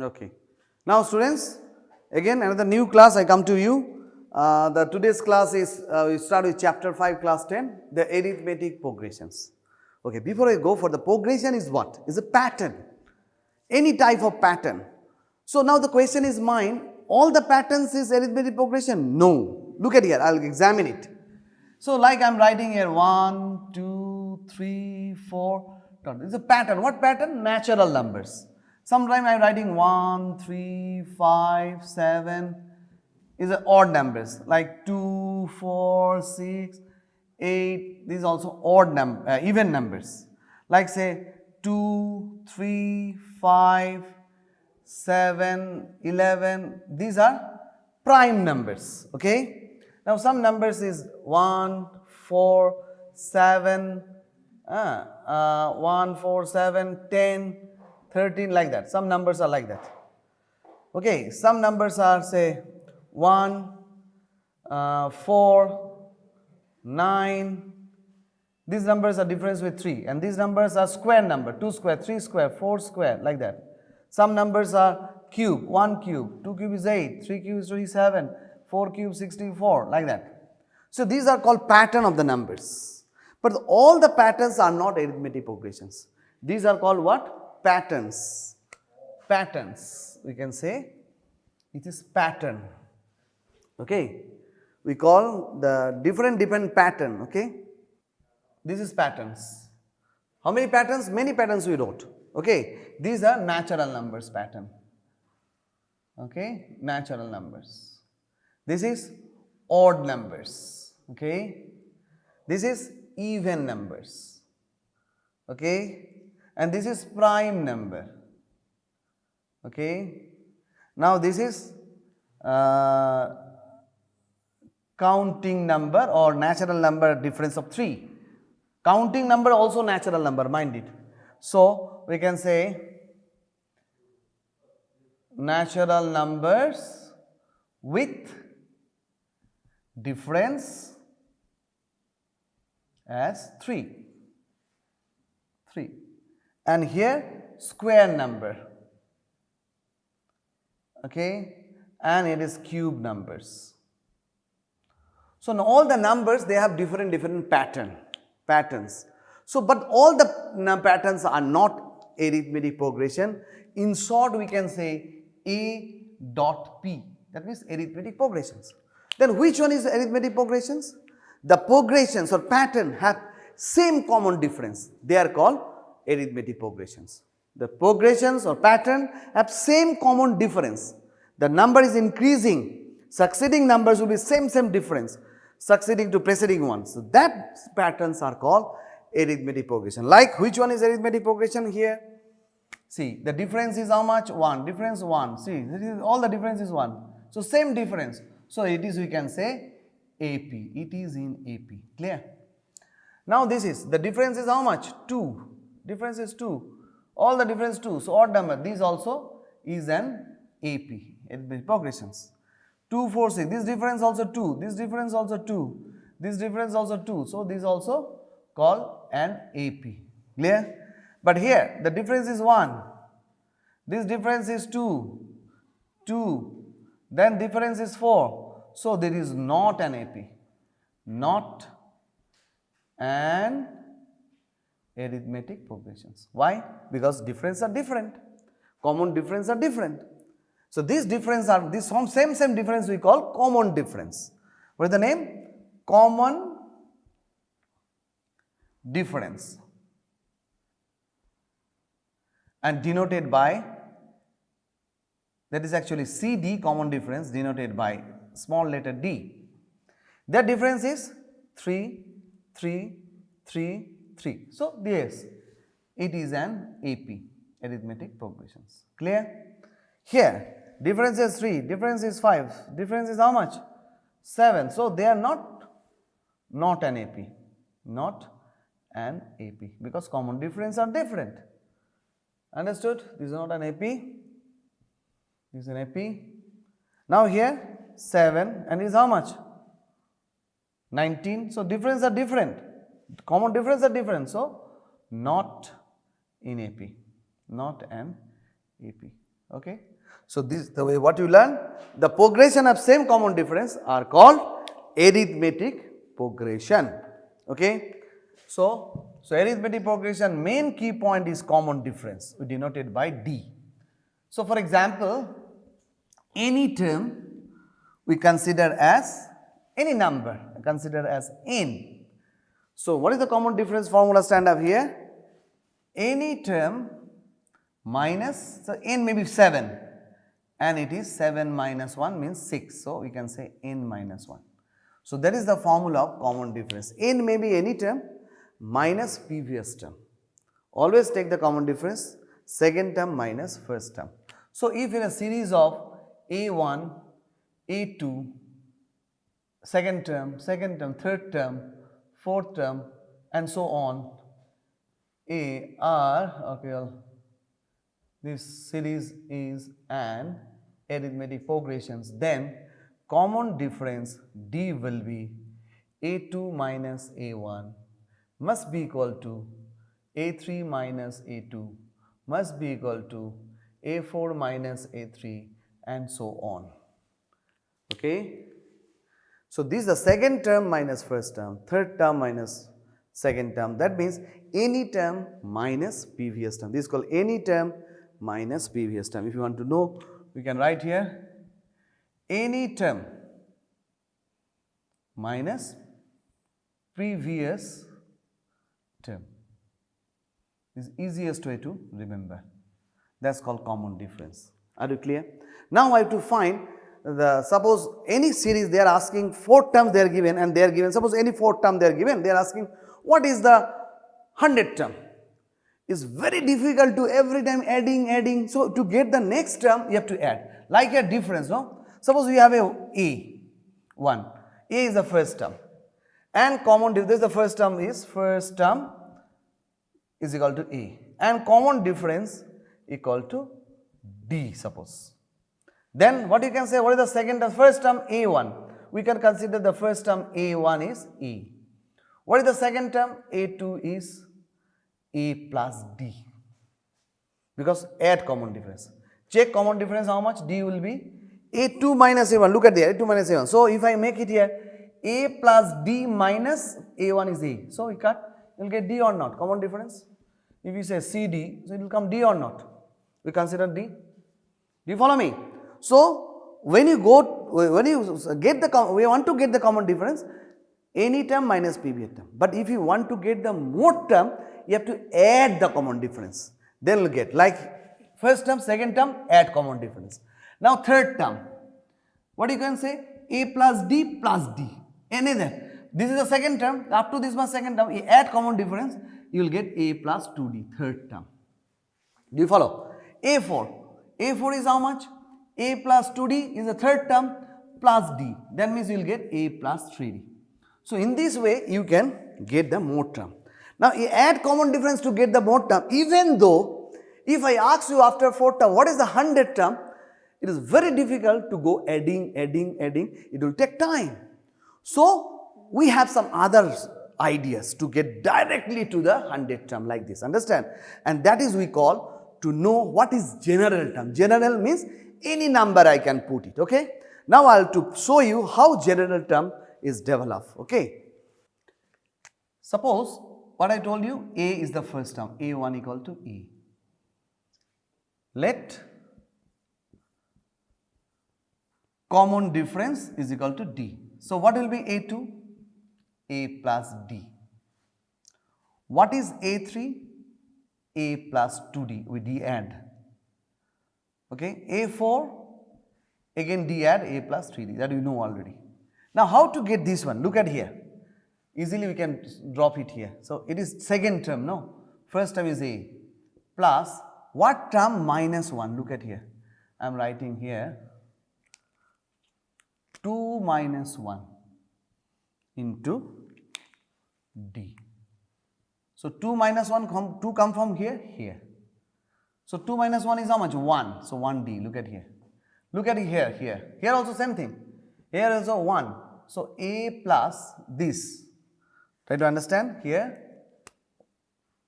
Okay. Now students, again another new class I come to you. The today's class is, we start with chapter 5 class 10, the arithmetic progressions. Okay, before I go for the progression is what? Is a pattern, any type of pattern. So now the question is mine, all the patterns is arithmetic progression? No. Look at here, I will examine it. So like I am writing here 1, 2, 3, 4, it's a pattern. What pattern? Natural numbers. Sometimes I am writing 1, 3, 5, 7 is odd numbers like 2, 4, 6, 8, these also odd even numbers like say 2, 3, 5, 7, 11, these are prime numbers, okay. Now some numbers is 1, 4, 7, 1, 4, 7, 10, 13 like that. Some numbers are like that. Okay, some numbers are say 1, 4, 9. These numbers are difference with 3 and these numbers are square number, 2 square, 3 square, 4 square like that. Some numbers are cube, 1 cube, 2 cube is 8, 3 cube is 27, 4 cube 64 like that. So these are called pattern of the numbers. But all the patterns are not arithmetic progressions. These are called what? Patterns. Patterns, we can say it is pattern. Okay, we call the different pattern. Okay, this is patterns. How many patterns? Many patterns we wrote. Okay, these are natural numbers pattern. Okay, natural numbers. This is odd numbers. Okay, this is even numbers. Okay, and this is prime number. Okay, now this is counting number or natural number difference of 3. Counting number also natural number, mind it. So we can say natural numbers with difference as 3. And here square number. Okay, and it is cube numbers. So now all the numbers, they have different patterns. So but all the patterns are not arithmetic progression. In short, we can say A dot P, that means arithmetic progressions. Then which one is arithmetic progressions? The progressions or pattern have same common difference. They are called arithmetic progressions. The progressions or pattern have same common difference. The number is increasing, succeeding numbers will be same difference, succeeding to preceding ones. So that patterns are called arithmetic progression. Like which one is arithmetic progression here? See, the difference is how much? 1. Difference 1. See, all the difference is 1. So same difference. So it is, we can say AP. It is in AP. Clear? Now this is, the difference is how much? 2. Difference is 2. All the difference 2. So odd number. This also is an AP. Arithmetic progressions. 2, 4, 6. This difference also 2. This difference also 2. This difference also 2. So this also called an AP. Clear? But here the difference is 1. This difference is 2. 2. Then difference is 4. So there is not an AP. Not an arithmetic progressions. Why? Because difference are different. Common difference are different. So these difference are, this same difference we call common difference. What is the name? Common difference. And denoted by, that is actually CD, common difference, denoted by small letter d. Their difference is 3, 3, 3, 3. So yes, it is an AP, arithmetic progressions. Clear? Here, difference is 3, difference is 5, difference is how much? 7. So they are not an AP, not an AP, because common difference are different. Understood? This is not an AP. This is an AP. Now here 7 and is how much? 19. So difference are different. Common difference are different. So not in AP. Not an AP. Okay. So, this the way what you learn, the progression of same common difference are called arithmetic progression. Okay. So arithmetic progression main key point is common difference, we denote it by D. So, for example, any term we consider as any number consider as n. So, what is the common difference formula stand up here? Any term minus, so n may be 7 and it is 7 minus 1 means 6. So, we can say n minus 1. So, that is the formula of common difference. N may be any term minus previous term. Always take the common difference second term minus first term. So, if in a series of A1, A2, second term, third term, fourth term and so on, A R, okay, well, this series is an arithmetic progressions, then common difference D will be A2 minus A1 must be equal to A3 minus A2 must be equal to A4 minus A3 and so on. Okay. So, this is the second term minus first term, third term minus second term, that means any term minus previous term. This is called any term minus previous term. If you want to know, we can write here any term minus previous term is easiest way to remember. That is called common difference. Are you clear? Now, I have to find the, suppose any series they are asking 4 terms they are given and they are given, suppose any 4 term they are given, they are asking what is the 100th term. It's very difficult to every time adding. So, to get the next term you have to add like a difference, no. Suppose we have a 1, A is the first term and common difference, the first term is equal to A and common difference equal to D suppose. Then what you can say, what is the second term? First term A1, we can consider the first term A1 is A. What is the second term? A2 is A plus D, because add common difference. Check common difference how much? D will be A2 minus A1, look at there, A2 minus A1. So, if I make it here A plus D minus A1 is A. So, we cut, you will get D or not, common difference. If you say CD, so it will come D or not, we consider D. Do you follow me? So, when you get the, we want to get the common difference, any term minus previous term. But if you want to get the mode term, you have to add the common difference. Then you will get like first term, second term, add common difference. Now, third term, what you can say? A plus D, another. This is the second term, up to this one second term, you add common difference, you will get A plus 2D, third term. Do you follow? A4 is how much? A plus 2D is the third term plus D, that means you will get A plus 3D. So, in this way you can get the mode term. Now, you add common difference to get the mode term, even though if I ask you after 4th term what is the 100th term, it is very difficult to go adding, it will take time. So, we have some other ideas to get directly to the 100th term like this, understand? And that is we call to know what is general term. General means any number I can put it, okay. Now, I will to show you how general term is developed, okay. Suppose what I told you, A is the first term, A1 equal to A. Let common difference is equal to D. So, what will be A2? A plus D. What is A3? A plus 2D, we D add. Okay. A4, again D add A plus 3D, that you know already. Now, how to get this one? Look at here. Easily we can drop it here. So, it is second term, no? First term is A plus what term? Minus 1. Look at here. I am writing here 2 minus 1 into D. So, 2 minus 1, 2 come from here. So, 2 minus 1 is how much? 1. So, 1D. Look at here. Look at it here. Here also same thing. Here also 1. So, A plus this. Try to understand here.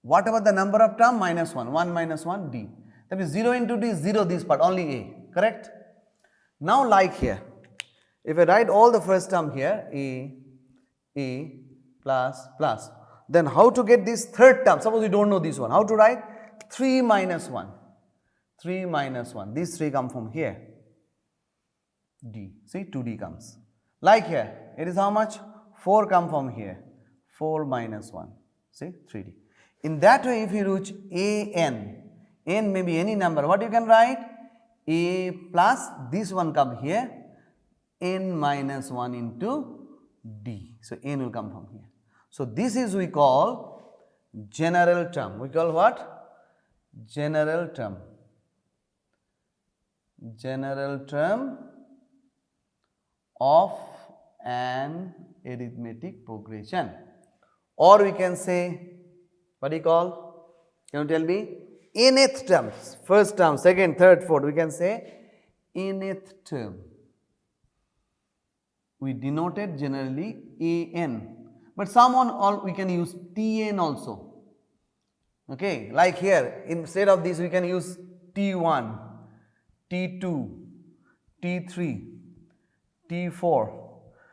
What about the number of term? Minus 1. 1 minus 1 D. That means 0 into D is 0 this part, only A, correct? Now like here, if I write all the first term here, A plus, then how to get this third term? Suppose you don't know this one, how to write? 3 minus 1, 3 minus 1, these 3 come from here, D, see 2D comes. Like here, it is how much? 4 come from here, 4 minus 1, see 3D. In that way, if you reach n may be any number, what you can write? A plus this one come here, n minus 1 into D. So, n will come from here. So, this is we call general term. We call what? General term. General term of an arithmetic progression. Or we can say, what do you call? Can you tell me? Nth terms, first term, second, third, fourth, we can say nth term. We denoted generally an, but someone we can use Tn also. Okay, like here, instead of this we can use T1, T2, T3, T4.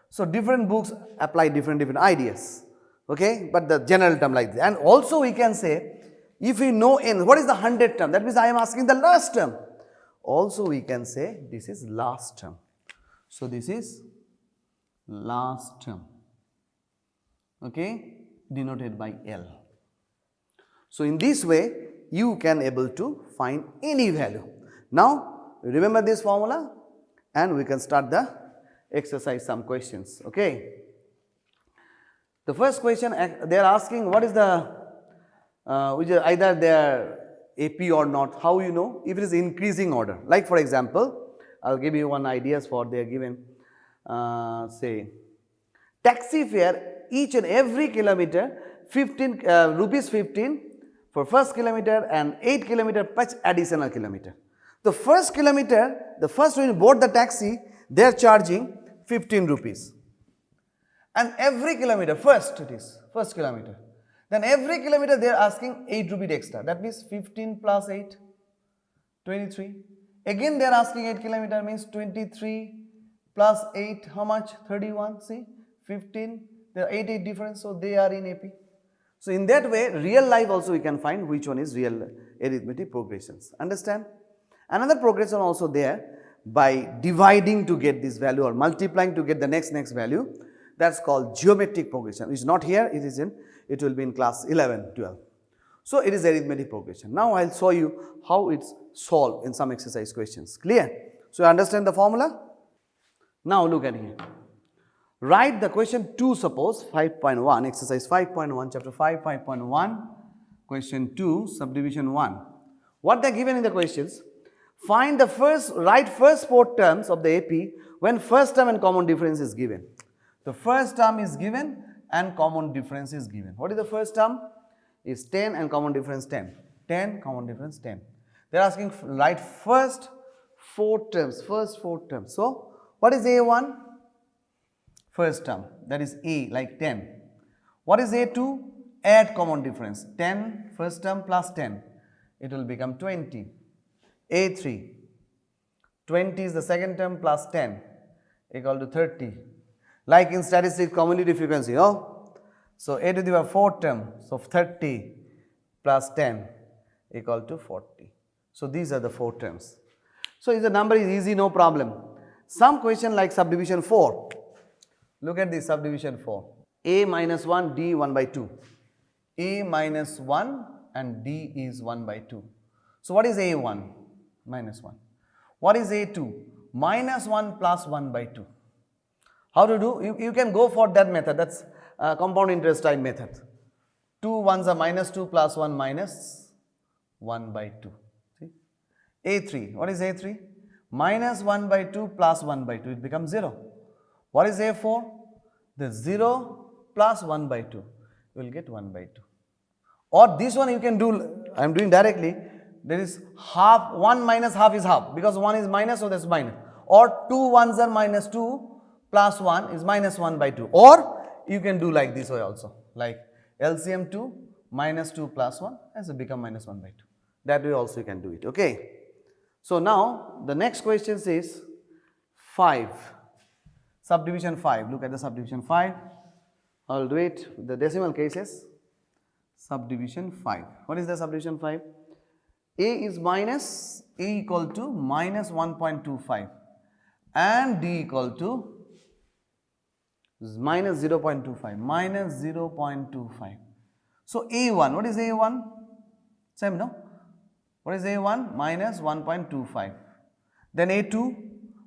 So different books apply different ideas. Okay, but the general term like this. And also we can say, if we know n, what is the 100th term? That means I am asking the last term. Also we can say this is last term. So this is last term, okay, denoted by L. So in this way you can able to find any value. Now remember this formula and we can start the exercise, some questions. Okay. The first question they are asking, what is the which is either they are AP or not. How you know? If it is increasing order, like for example, I will give you one ideas for they are given. Say taxi fare each and every kilometer 15 rupees 15 for first kilometer and 8 kilometer per additional kilometer. The first kilometer, the first when you board the taxi, they are charging 15 rupees. And every kilometer, first it is, first kilometer. Then every kilometer they are asking 8 rupees extra. That means 15 plus 8, 23. Again they are asking 8 kilometer means 23 plus 8, how much? 31, see, 15, there are 8 difference, so they are in AP. So in that way, real life also we can find which one is real arithmetic progressions. Understand? Another progression also there by dividing to get this value or multiplying to get the next value. That's called geometric progression. It's not here, it will be in class 11, 12. So it is arithmetic progression. Now I'll show you how it's solved in some exercise questions. Clear? So you understand the formula? Now look at here. Write the question 2, suppose 5.1, exercise 5.1, chapter 5, 5.1, question 2, subdivision 1. What they are given in the questions? Find the write first 4 terms of the AP when first term and common difference is given. The first term is given and common difference is given. What is the first term? Is 10 and common difference 10. 10, common difference 10. They are asking write first 4 terms, first 4 terms. So, what is A1? First term, that is A, like 10. What is A2? Add common difference, 10 first term plus 10, it will become 20. A3, 20 is the second term plus 10 equal to 30. Like in statistics community frequency, no? So A to the power 4 term, so 30 plus 10 equal to 40. So these are the 4 terms. So if the number is easy, no problem. Some question like subdivision 4. Look at this subdivision 4. A minus 1, D 1 by 2. A minus 1 and D is 1 by 2. So what is A1? Minus 1. What is A2? Minus 1 plus 1 by 2. How to do? You can go for that method. That's compound interest type method. 2 1s are minus 2 plus 1 minus 1 by 2. See? A3. What is A3? Minus 1 by 2 plus 1 by 2. It becomes 0. What is A4? The 0 plus 1 by 2. You will get 1 by 2. Or this one you can do, I am doing directly. There is half, 1 minus half is half. Because 1 is minus, so that's minus. Or 2 1s are minus 2 plus 1 is minus 1 by 2. Or you can do like this way also. Like LCM 2 minus 2 plus 1 has become minus 1 by 2. That way also you can do it, okay. So now the next question is 5, subdivision 5. Look at the subdivision 5. I will do it with the decimal cases. Subdivision 5. What is the subdivision 5? A is minus, A equal to minus 1.25 and D equal to minus 0.25, minus 0.25. So A1, what is A1? Same, no? What is A1? Minus 1.25. Then A2,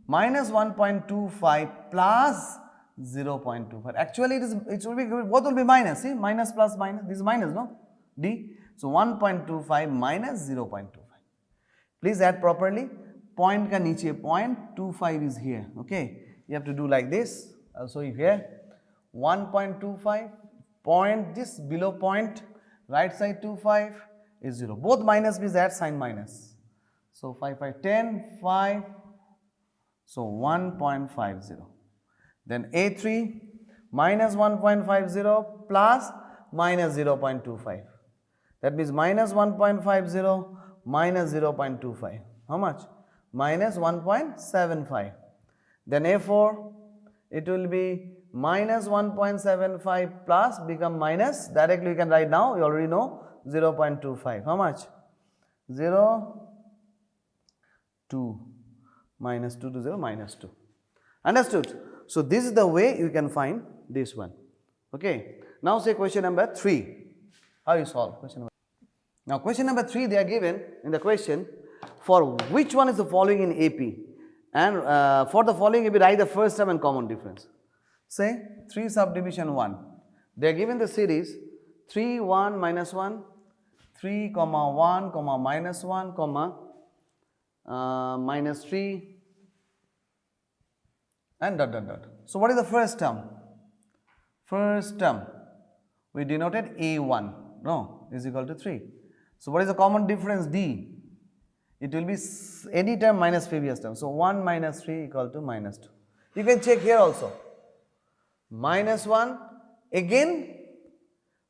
minus 1.25 plus 0.25. Actually, it will be, what will be minus? See, minus plus minus, this is minus, no? D. So 1.25 minus 0.25. Please add properly. Point ka niche, 0.25 is here, okay? You have to do like this. I'll show you here. 1.25, point, this below point, right side 25 is 0. Both minus means add sign minus. So 5, 5, 10, 5, so 1.50. Then A3 minus 1.50 plus minus 0.25. That means minus 1.50 minus 0.25. How much? Minus 1.75. Then A4, it will be minus 1.75 plus become minus, directly you can write now, you already know 0.25. How much? 0, 2, minus 2 to 0, minus 2. Understood? So this is the way you can find this one. Okay. Now say question number 3. How you solve question number? Now question number 3, they are given in the question, for which one is the following in AP, and for the following you will write the first term and common difference. Say 3 subdivision 1. They are given the series 3, 1, minus 1, 3, comma 1, comma minus 1, comma minus 3, and dot dot dot. So what is the first term? First term we denoted A1, no, is equal to 3. So what is the common difference? D. It will be any term minus previous term. So 1 minus 3 equal to minus 2. You can check here also. Minus 1, again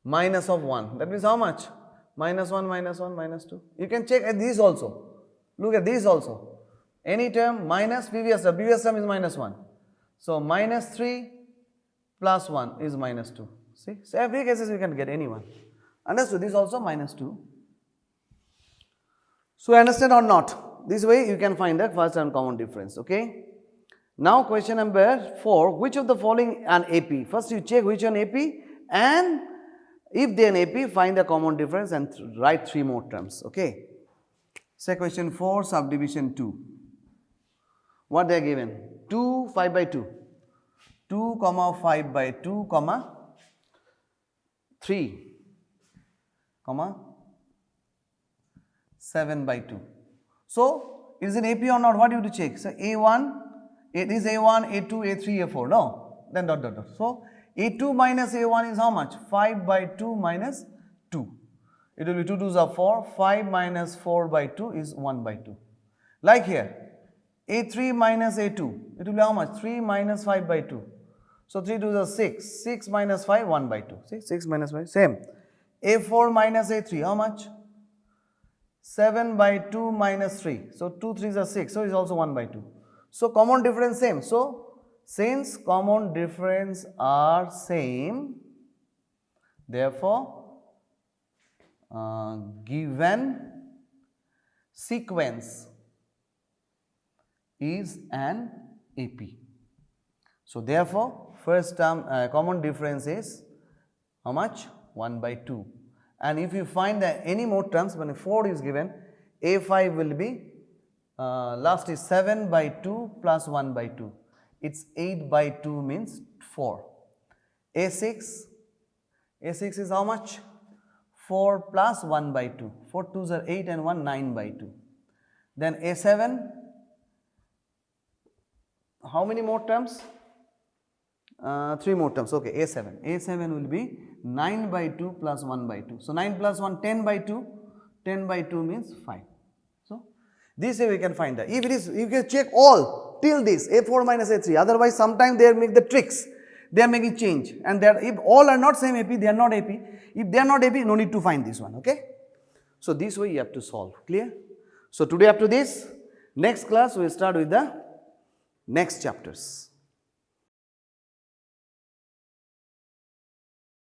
minus of 1. That means how much? Minus 1, minus 1, minus 2. You can check at these also. Look at these also. Any term minus previous term is minus 1. So minus 3 plus 1 is minus 2. See? So every cases we can get any one. Understood? This also minus 2. So understand or not? This way you can find the first and common difference. Okay. Now question number 4. Which of the following an AP? First you check which one AP, and if they are an AP, find the common difference and write 3 more terms. Okay. Say question 4, subdivision 2. What they are given? 2, 5 by 2. 2, comma 5 by 2, comma 3, comma 7 by 2. So, is it AP or not? What do you have to check? So, A1, it is A1, A2, A3, A4. No, then dot dot dot. So, A2 minus A1 is how much? 5 by 2 minus 2. It will be 2 2s are 4. 5 minus 4 by 2 is 1 by 2. Like here, A3 minus A2, it will be how much? 3 minus 5 by 2. So, 3 2s are 6. 6 minus 5, 1 by 2. See, 6 minus 5, same. A4 minus A3, how much? 7 by 2 minus 3. So, 2 3s are 6. So, it is also 1 by 2. So, common difference same. So, since common difference are same, therefore, given sequence is an AP. So, therefore, first term common difference is how much? 1 by 2. And if you find that any more terms, when 4 is given, A5 will be last is 7 by 2 plus 1 by 2. It's 8 by 2 means 4. A6 is how much? 4 plus 1 by 2. 4 2s are 8 and 1 9 by 2. Then A7, how many more terms? 3 more terms. Okay, A7. A7 will be 9 by 2 plus 1 by 2. So, 9 plus 1, 10 by 2. 10 by 2 means 5. So, this way we can find that. If it is, you can check all till this A4 minus A3. Otherwise, sometimes they make the tricks. They are making change. And if all are not same AP, they are not AP. If they are not AP, no need to find this one. Okay. So, this way you have to solve, clear? So, today up to this, next class we will start with the next chapters.